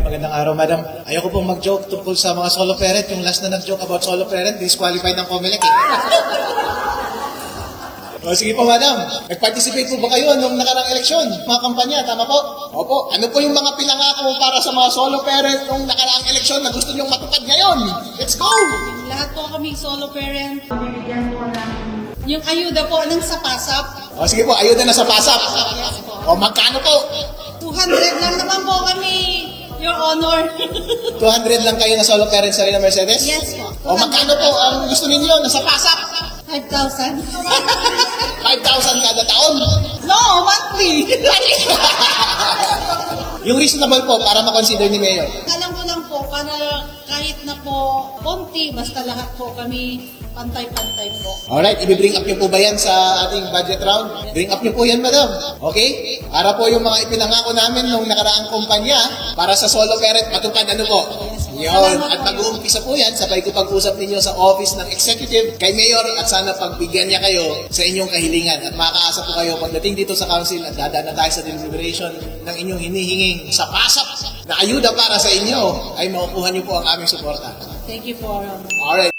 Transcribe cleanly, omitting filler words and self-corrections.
Magandang araw, madam. Ayoko pong mag-joke tungkol sa mga solo parent. Yung last na nag-joke about solo parent, disqualified ng COMELEC eh. O, sige po, madam. Nag-participate po ba kayo nung nakarang eleksyon? Mga kampanya, tama po? Opo. Ano po yung mga pinangako para sa mga solo parent nung nakaraang eleksyon na gusto nyong matupad ngayon? Let's go! Lahat po kami solo parent. Binigyan po ng yung ayuda po ng sapasap. O, sige po, ayuda na sa pasap. Yes po. O, magkano po? 200 lang naman po kami, Your Honor. 200 lang kayo na solo parent sa Rina Mercedes? Yes po. O, magkano po ang gusto ninyo na sa pasap? 5,000. 5,000 kada taon? No, monthly. Yung reasonable po para makonsider ni Mayor. Alam ko lang po, para kahit na po konti, basta lahat po kami pantay-pantay po. Alright, i-bring up niyo po ba yan sa ating budget round? Bring up niyo po yan, madam. Okay? Para po yung mga ipinangako namin nung nakaraang kumpanya para sa solo parent, matupad ano po? Yun. At mag-uumpisa po yan, sabay ko pag-usap ninyo sa office ng executive kay Mayor at sana pagbigyan niya kayo sa inyong kahilingan. At makakaasa po kayo pagdating dito sa council at dadaan na tayo sa deliberation ng inyong hinihinging sa pasap na ayuda para sa inyo ay makukuha niyo po ang aming suporta. Thank you for Alright.